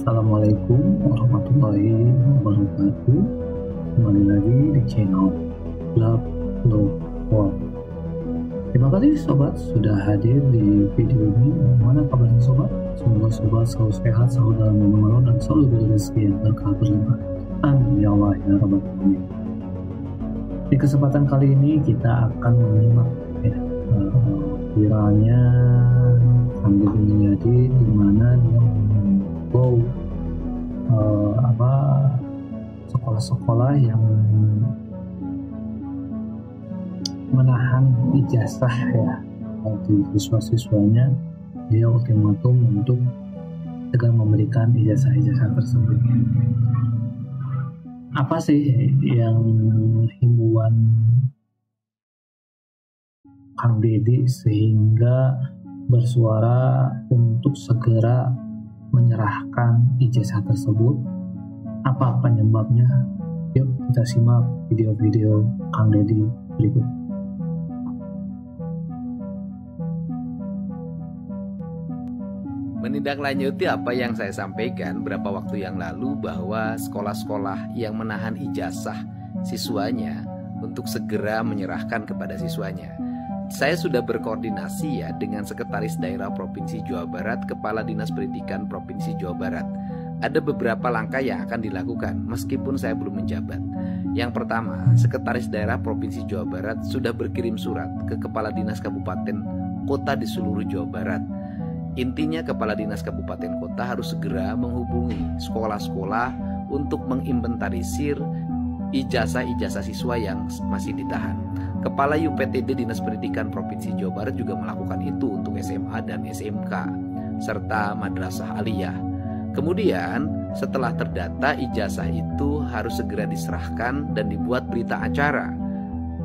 Assalamualaikum warahmatullahi wabarakatuh. Kembali lagi di channel Love Love World. Terima kasih sobat sudah hadir di video ini. Bagaimana kabarnya sobat? Semoga sobat selalu sehat, selalu dalam momen Allah, dan selalu diberi rezeki yang berkah berlimpah. Amin ya Allah ya Rabbal Alamin. Di kesempatan kali ini kita akan menyimak viralnya Kang Deddy Mulyadi, di mana dia menghimbau sekolah-sekolah yang menahan ijazah ya bagi siswa-siswanya. Dia ultimatum untuk segera memberikan ijazah-ijazah tersebut. Apa sih yang himbauan Kang Deddy sehingga bersuara untuk segera menyerahkan ijazah tersebut? Apa penyebabnya? Yuk kita simak video-video Kang Deddy berikut. Menindaklanjuti apa yang saya sampaikan beberapa waktu yang lalu, bahwa sekolah-sekolah yang menahan ijazah siswanya untuk segera menyerahkan kepada siswanya. Saya sudah berkoordinasi ya dengan Sekretaris Daerah Provinsi Jawa Barat, Kepala Dinas Pendidikan Provinsi Jawa Barat. Ada beberapa langkah yang akan dilakukan meskipun saya belum menjabat. Yang pertama, Sekretaris Daerah Provinsi Jawa Barat sudah berkirim surat ke Kepala Dinas Kabupaten Kota di seluruh Jawa Barat. Intinya Kepala Dinas Kabupaten Kota harus segera menghubungi sekolah-sekolah untuk menginventarisir ijazah-ijazah siswa yang masih ditahan. Kepala UPTD Dinas Pendidikan Provinsi Jawa Barat juga melakukan itu untuk SMA dan SMK serta madrasah aliyah. Kemudian setelah terdata, ijazah itu harus segera diserahkan dan dibuat berita acara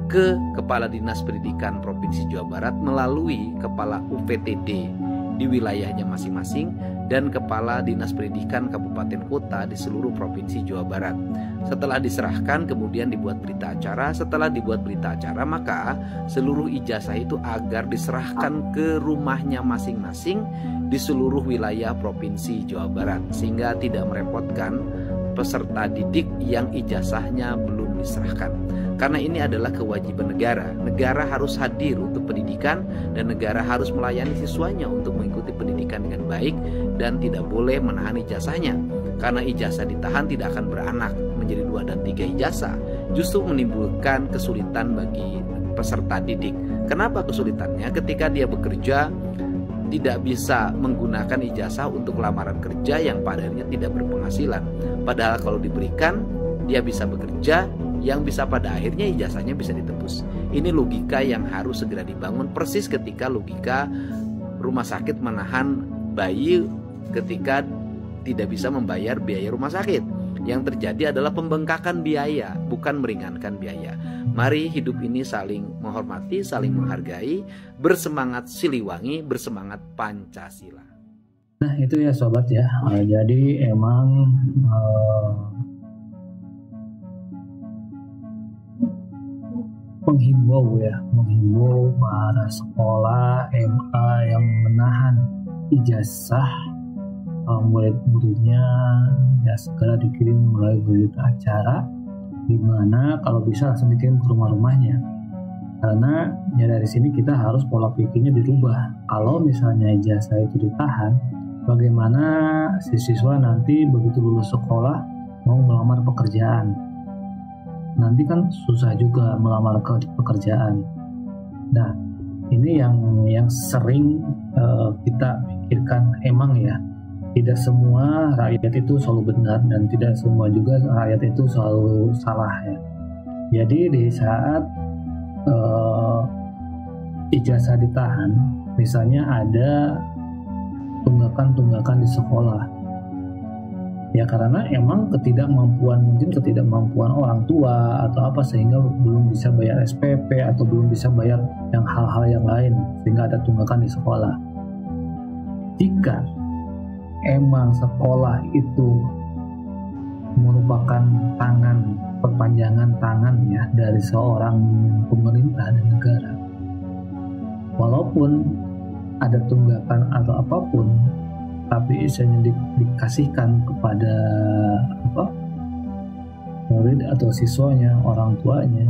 ke Kepala Dinas Pendidikan Provinsi Jawa Barat melalui Kepala UPTD di wilayahnya masing-masing dan Kepala Dinas Pendidikan Kabupaten Kota di seluruh Provinsi Jawa Barat. Setelah diserahkan, kemudian dibuat berita acara. Setelah dibuat berita acara, maka seluruh ijazah itu agar diserahkan ke rumahnya masing-masing di seluruh wilayah Provinsi Jawa Barat, sehingga tidak merepotkan peserta didik yang ijazahnya belum diserahkan. Karena ini adalah kewajiban negara. Negara harus hadir untuk pendidikan dan negara harus melayani siswanya untuk mengikuti pendidikan dengan baik dan tidak boleh menahan ijazahnya. Karena ijazah ditahan tidak akan beranak menjadi 2 dan 3 ijazah, justru menimbulkan kesulitan bagi peserta didik. Kenapa kesulitannya? Ketika dia bekerja tidak bisa menggunakan ijazah untuk lamaran kerja yang padanya tidak berpenghasilan. Padahal kalau diberikan, dia bisa bekerja yang bisa pada akhirnya ijazahnya bisa ditebus. Ini logika yang harus segera dibangun, persis ketika logika rumah sakit menahan bayi ketika tidak bisa membayar biaya rumah sakit. Yang terjadi adalah pembengkakan biaya, bukan meringankan biaya. Mari hidup ini saling menghormati, saling menghargai, bersemangat Siliwangi, bersemangat Pancasila. Nah itu ya sobat ya, jadi emang menghimbau para sekolah MA yang menahan ijazah murid-muridnya ya segera dikirim melalui berita acara, di mana kalau bisa langsung dikirim ke rumah-rumahnya. Karena ya dari sini kita harus pola pikirnya dirubah. Kalau misalnya ijazah itu ditahan, bagaimana si siswa nanti begitu lulus sekolah mau melamar pekerjaan? Nanti kan susah juga melamar pekerjaan. Nah, ini yang sering kita pikirkan. Emang ya, tidak semua rakyat itu selalu benar dan tidak semua juga rakyat itu selalu salah ya. Jadi di saat ijazah ditahan, misalnya ada tunggakan-tunggakan di sekolah, ya karena emang ketidakmampuan orang tua atau apa, sehingga belum bisa bayar SPP atau belum bisa bayar yang hal-hal yang lain, sehingga ada tunggakan di sekolah. Jika emang sekolah itu merupakan perpanjangan tangan ya dari seorang pemerintah dan negara, walaupun ada tunggakan atau apapun, tapi misalnya dikasihkan kepada murid atau siswanya, orang tuanya,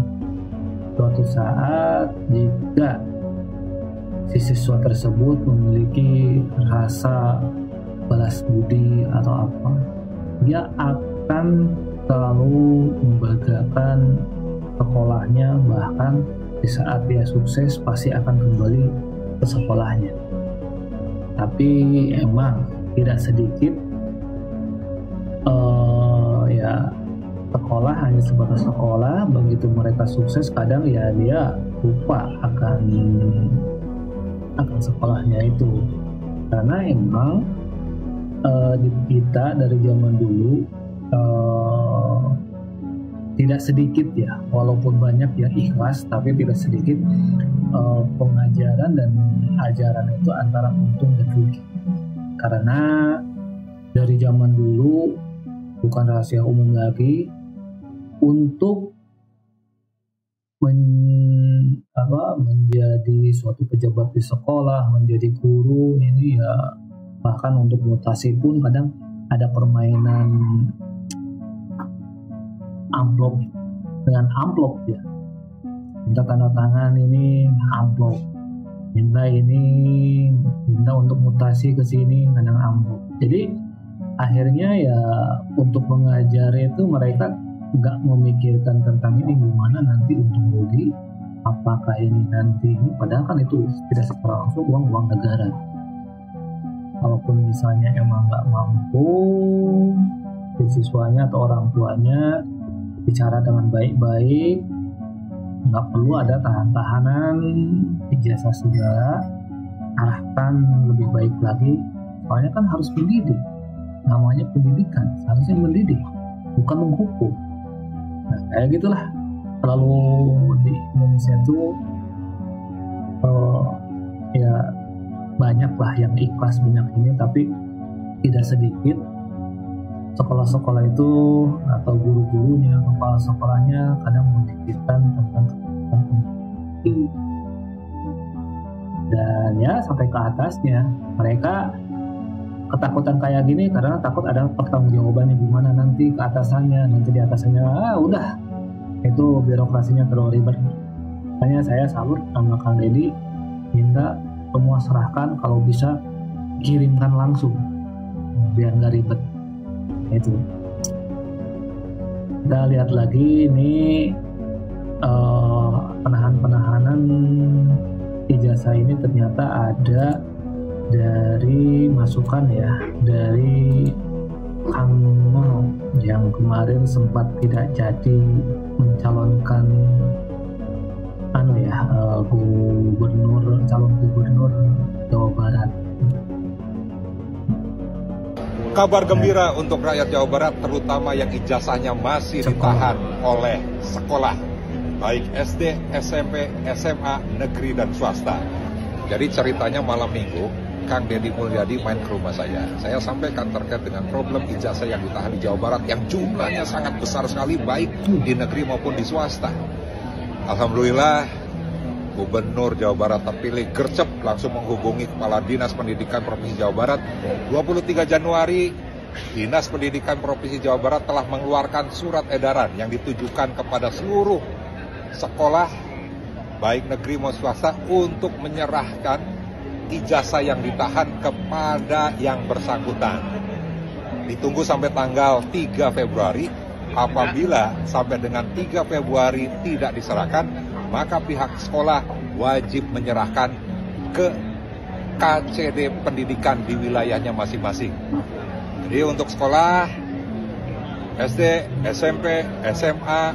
suatu saat jika si siswa tersebut memiliki rasa balas budi atau apa, dia akan selalu membanggakan sekolahnya, bahkan di saat dia sukses pasti akan kembali ke sekolahnya. Tapi emang tidak sedikit sekolah hanya sebatas sekolah, begitu mereka sukses kadang ya dia lupa akan sekolahnya itu, karena emang di kita dari zaman dulu tidak sedikit ya, walaupun banyak yang ikhlas, tapi tidak sedikit pengajaran dan ajaran itu antara untung dan rugi. Karena dari zaman dulu bukan rahasia umum lagi, untuk menjadi suatu pejabat di sekolah, menjadi guru ini ya, bahkan untuk mutasi pun kadang ada permainan amplop dengan amplop ya, minta tanda tangan ini amplop, minta untuk mutasi ke sini kadang amplop. Jadi akhirnya ya untuk mengajar itu mereka nggak memikirkan tentang ini gimana nanti untung rugi, apakah ini nanti ini, padahal kan itu tidak secara langsung uang negara. Kalaupun misalnya emang nggak mampu, siswanya atau orang tuanya bicara dengan baik-baik, nggak perlu ada tahan-tahanan ijazah segala, arahkan lebih baik lagi, soalnya kan harus mendidik, namanya pendidikan, seharusnya mendidik bukan menghukum. Nah kayak gitulah, selalu di Indonesia itu ya banyak lah yang ikhlas banyak ini, tapi tidak sedikit sekolah-sekolah itu atau guru-gurunya, kepala sekolahnya kadang memikirkan tentang ini. Dan ya sampai ke atasnya mereka ketakutan kayak gini karena takut ada pertanggungjawabannya gimana nanti ke atasannya, nanti di atasannya udah itu birokrasinya terlalu ribet. Makanya saya salut sama Kang Deddy, minta semua serahkan, kalau bisa kirimkan langsung biar nggak ribet. Itu kita lihat lagi ini penahanan ijazah ini ternyata ada dari masukan ya dari Kang Mono yang kemarin sempat tidak jadi mencalonkan calon gubernur Jawa Barat. Kabar gembira untuk rakyat Jawa Barat, terutama yang ijazahnya masih ditahan oleh sekolah, baik SD, SMP, SMA, negeri dan swasta. Jadi ceritanya malam minggu, Kang Deddy Mulyadi main ke rumah saya. Saya sampaikan terkait dengan problem ijazah yang ditahan di Jawa Barat yang jumlahnya sangat besar sekali, baik di negeri maupun di swasta. Alhamdulillah, Gubernur Jawa Barat terpilih gercep langsung menghubungi Kepala Dinas Pendidikan Provinsi Jawa Barat. 23 Januari, Dinas Pendidikan Provinsi Jawa Barat telah mengeluarkan surat edaran yang ditujukan kepada seluruh sekolah, baik negeri maupun swasta, untuk menyerahkan ijazah yang ditahan kepada yang bersangkutan. Ditunggu sampai tanggal 3 Februari. Apabila sampai dengan 3 Februari tidak diserahkan, maka pihak sekolah wajib menyerahkan ke KCD pendidikan di wilayahnya masing-masing. Jadi untuk sekolah SD, SMP, SMA,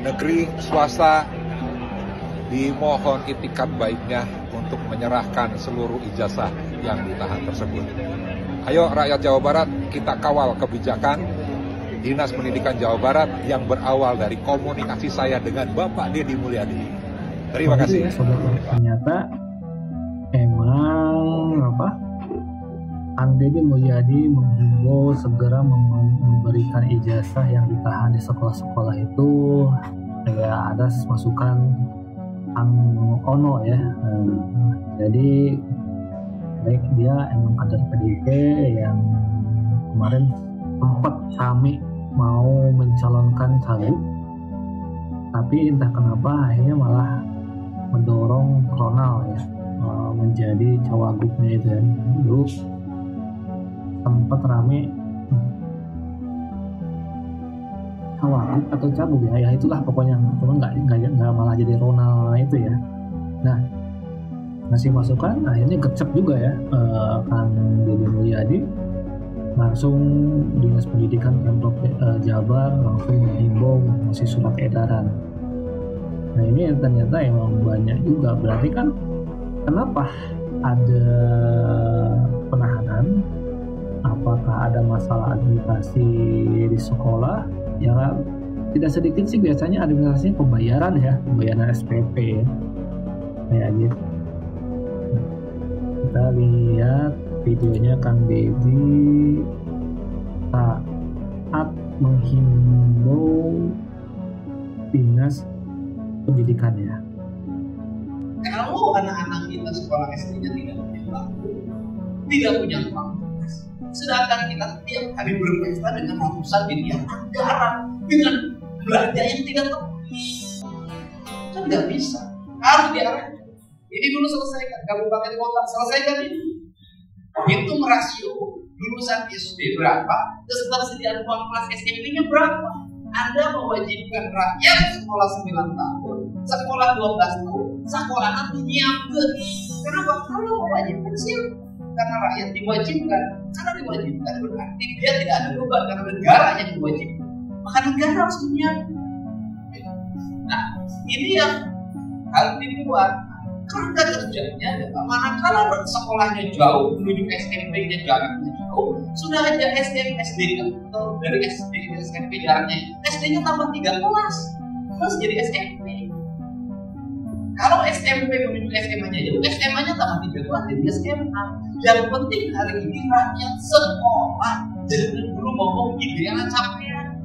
negeri, swasta, dimohon itikat baiknya untuk menyerahkan seluruh ijazah yang ditahan tersebut. Ayo rakyat Jawa Barat, kita kawal kebijakan Dinas Pendidikan Jawa Barat yang berawal dari komunikasi saya dengan Bapak Deddy Mulyadi. Terima kasih. Ternyata emang Kang Deddy Mulyadi menghimbau segera memberikan ijazah yang ditahan di sekolah-sekolah itu. Ya ada masukan Kang Ono ya. Jadi baik dia emang kader PDIP yang kemarin sempat rame mau mencalonkan caleg, tapi entah kenapa akhirnya malah mendorong Ronald ya menjadi cawagupnya itu kan. Dulu sempat rame cawagup atau cagup ya itulah pokoknya, cuma nggak malah jadi Ronald itu ya. Nah, ngasih masukan akhirnya gercep juga ya Kang Deddy Mulyadi langsung Dinas Pendidikan Pemprov Jabar langsung menghimbau ngasih surat edaran. Nah ini ternyata emang banyak juga, berarti kan kenapa ada penahanan, apakah ada masalah administrasi di sekolah? Ya tidak sedikit sih biasanya administrasinya pembayaran SPP ya. Kayak gitu. Kita lihat videonya Kang Deddy saat menghimbau Dinas Pendidikan ya. Kalau anak-anak kita sekolah SD-nya tidak punya bangku, tidak punya uang, sedangkan kita tiap hari berpesta dengan ratusan miliar anggaran dengan belanja yang tidak tepat, kan nggak bisa, harus diarahkan. Ini dulu selesaikan, kabupaten kota selesaikan ini. Hitung rasio lulusan SD berapa, ketersediaan uang kelas SMP-nya berapa. Anda mewajibkan rakyat sekolah 9 tahun, sekolah 12 tahun, sekolah nanti nyiapkan. Kenapa? Kalau mewajibkan siapa? Karena rakyat diwajibkan. Karena diwajibkan berarti dia tidak ada beban karena negara yang diwajibkan. Maka negara harus menyiapkan. Nah, ini yang harus dibuat. Kerja kerjanya manakala sekolahnya jauh menuju SMP-nya jaraknya jauh, sudah aja SD atau dari SD ke SMP jaraknya, SD-nya tambah 3 kelas terus jadi SMP. Kalau SMP menuju SMA-nya jauh, SMA-nya tambah 3 kelas jadi SMA. Yang penting hari ini rakyat sekolah jangan dulu ngomong idealnya capaian.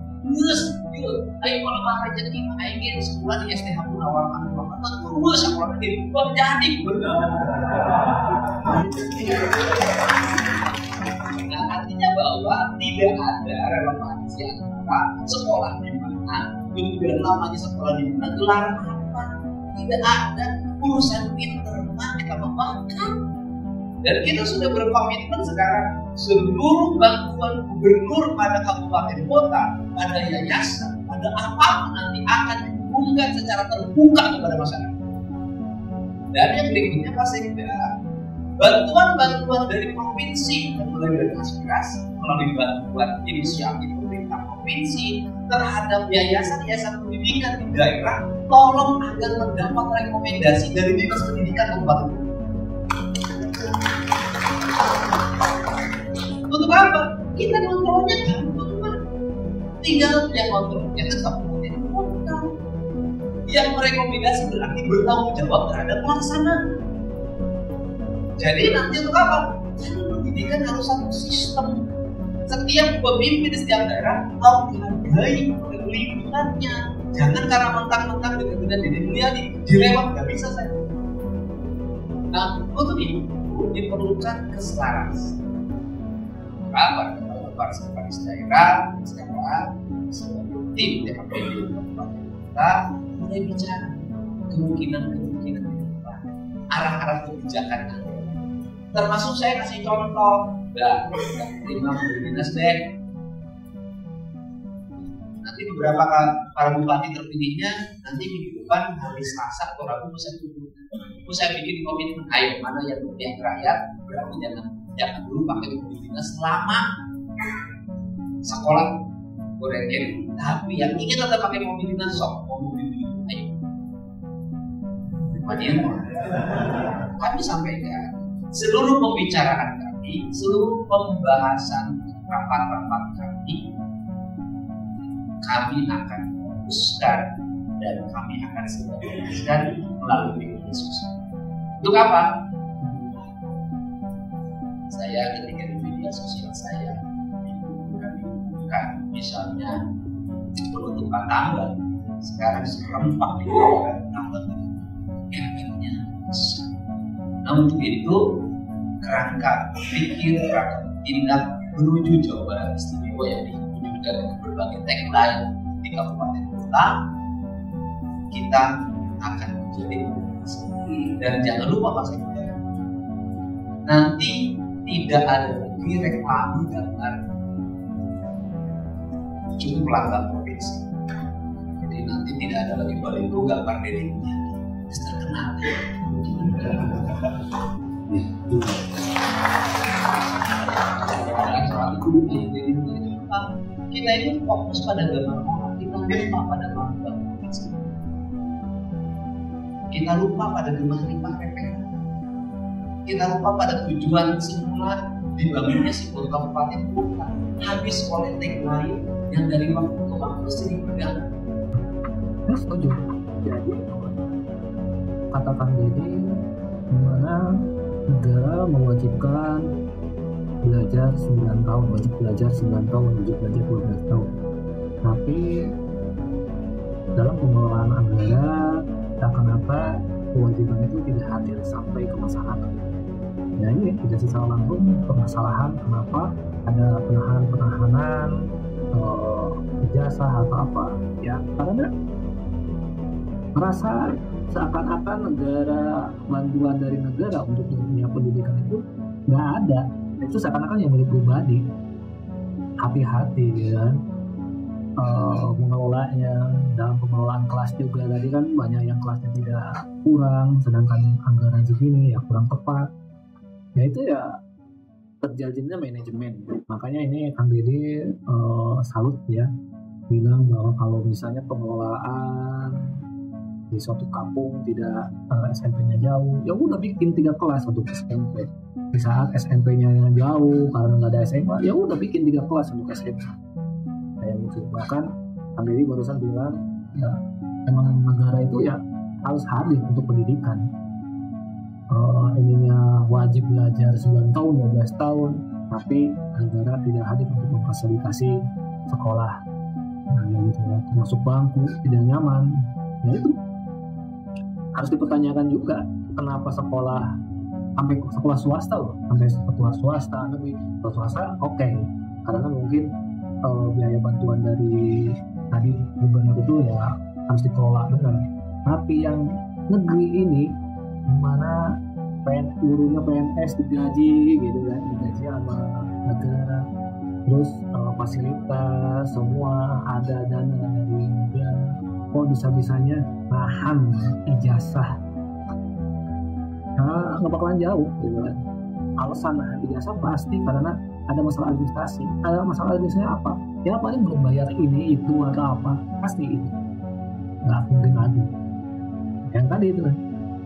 Ayo kalau mah rezeki ingin sekolah di STH Gunawarman terus sekolah di Bogor jadi benar. Nah, artinya bahwa tidak ada relevansi antara sekolah di mana, kemudian namanya sekolah di mana, gelar apa, tidak ada. Urusan pinter kita membanggakan. Dan kita sudah berkomitmen sekarang seluruh bantuan gubernur pada kabupaten kota, ada yayasan, ada apapun nanti akan dihubungkan secara terbuka kepada masyarakat. Dan yang berikutnya Pak Sekda, bantuan-bantuan dari provinsi mulai dari aspirasi, melalui bantuan inisiatif pemerintah provinsi terhadap yayasan-yayasan pendidikan di daerah, tolong agar mendapat rekomendasi dari Dinas Pendidikan Kabupaten. Untuk apa? Kita kontrolnya gampang, Pak. Tinggal yang kontrolnya tetap kemudian kota. Yang merekomendasi berarti bertanggung jawab terhadap pelaksanaan. Jadi nanti untuk apa? Karena pendidikan harus satu sistem. Setiap pemimpin di setiap daerah harus dihargai oleh lingkungannya. Jangan karena mentang-mentang dengan Deddy Mulyadi dilewat, nggak bisa saya. Nah, untuk itu diperlukan keselarasan. Para sekretaris daerah sekarang sebagai tim TKPD Kabupaten Kota mulai bicara kemungkinan ke depan, arah-arah kebijakan Anda. Termasuk saya kasih contoh dan terima Dinas Dek. Nanti beberapa para bupati terpilihnya nanti minggu depan hari Selasa atau Rabu saya bikin komitmen, ayo mana yang berpihak rakyat berarti jangan dulu pakai mobil dinas selama sekolah goreng, tapi yang ingin tetap pakai mobil dinas sok mau mobil dinas ayo. Kemudian kami sampaikan seluruh pembicaraan kami, seluruh pembahasan rapat-rapat kami akan fokuskan dan kami akan sebarkan melalui media sosial. Untuk apa? Saya ketika di media sosial saya bukan misalnya penutupan tanggal sekarang serempak di tanggal efeknya. Nah untuk itu kerangka berpikir, kerangka bertindak menuju Jawa Barat Istimewa yang diwujudkan dengan berbagai tagline di kabupaten kota, kita akan menjadi demokrasi. Dan jangan lupa Pak Sekjen, nanti tidak ada lagi reklame gambar cukup lambang provinsi. Jadi nanti tidak ada lagi baliho gambar dirinya terkenal. Kita ini fokus pada gambar orang, kita lupa pada lambang provinsi. Kita lupa pada gemah limpah PPK. Kita lupa pada tujuan semula dibangunnya sebuah kabupaten kota, habis oleh tagline yang dari waktu ke waktu sering berganti. Saya setuju. Jadi katakan jadi dimana negara mewajibkan belajar 9 tahun, wajib belajar 9 tahun, wajib belajar 12 tahun. Tapi dalam pengelolaan anggaran, kenapa kewajiban itu tidak hadir sampai ke masyarakat? Ya ini tidak secara langsung permasalahan kenapa ada penahanan ijazah atau apa ya, karena merasa seakan-akan negara, bantuan dari negara untuk dunia pendidikan itu nggak ada. Itu seakan-akan yang milik pribadi. Hati-hati ya kan, mengelolanya. Dalam pengelolaan kelas juga tadi kan banyak yang kelasnya tidak kurang, sedangkan anggaran segini ya kurang tepat. Ya itu ya terjadinya manajemen. Makanya ini Kang Dede salut ya, bilang bahwa kalau misalnya pengelolaan di suatu kampung tidak SMP-nya jauh, ya udah bikin 3 kelas untuk SMP. Di saat SMP-nya jauh karena nggak ada SMA, ya udah bikin 3 kelas untuk SMA. Kayak gitu. Bahkan Kang Dede barusan bilang, ya emang negara itu ya harus hadir untuk pendidikan. Ininya wajib belajar 9 tahun, 12 tahun, tapi negara tidak hadir untuk memfasilitasi sekolah. Nah, gitu ya, termasuk bangku tidak nyaman. Ya itu harus dipertanyakan juga kenapa sekolah sampai sekolah swasta loh, sampai sekolah swasta, negeri sekolah swasta oke, karena mungkin biaya bantuan dari tadi gubernur itu ya harus dikelola dengan. Tapi yang negeri ini dimana gurunya PNS digaji gitu kan, digaji sama negara, terus fasilitas semua ada dana dari negara, kok bisa-bisanya nahan ijazah? Nah, nggak bakalan jauh gitu kan. Alasan nahan ijazah pasti karena ada masalah administrasi. Ada masalah administrasi apa? Ya paling belum bayar ini itu atau apa, pasti itu nggak mungkin lagi. Yang tadi itu kan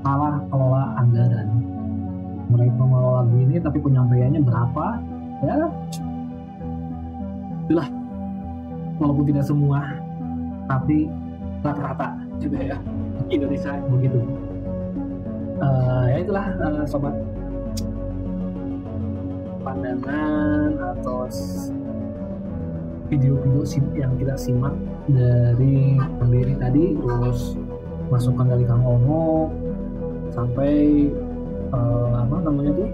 salah kelola anggaran. Mereka mengelola gini tapi penyampaiannya berapa? Ya itulah, walaupun tidak semua tapi rata-rata juga ya Indonesia begitu. Ya itulah sobat, pandangan atau video-video yang kita simak dari Kang Dede tadi, terus masukan dari Kang Ono sampai apa namanya tuh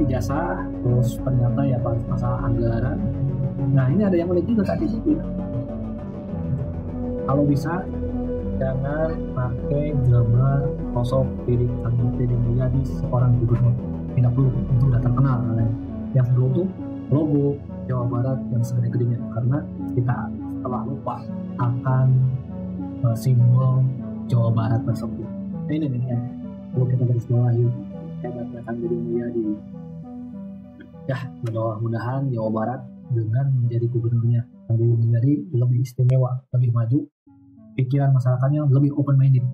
ijazah, terus ternyata ya masalah anggaran. Nah ini ada yang unik juga tadi sih, kalau bisa jangan pakai gambar sosok Dede Mulyadi seorang gubernur, tidak perlu, itu udah terkenal. Yang perlu tuh logo Jawa Barat yang segede-gedenya, karena kita telah lupa akan simbol Jawa Barat tersebut. Nah ini nih yang perlu kita garis bawahi, hebatnya Kang Dede Mulyadi. Ya mudah-mudahan Jawa Barat dengan menjadi gubernurnya Kang Dede Mulyadi lebih istimewa, lebih maju, pikiran masyarakatnya lebih open minded,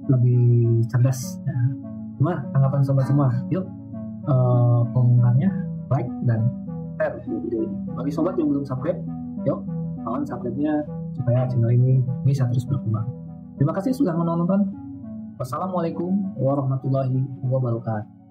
lebih cerdas. Ya. Cuma tanggapan sobat semua, yuk komentarnya like dan share video ini. Bagi sobat yang belum subscribe, yuk kawan subscribe-nya supaya channel ini bisa terus berkembang. Terima kasih sudah menonton. Wassalamualaikum warahmatullahi wabarakatuh.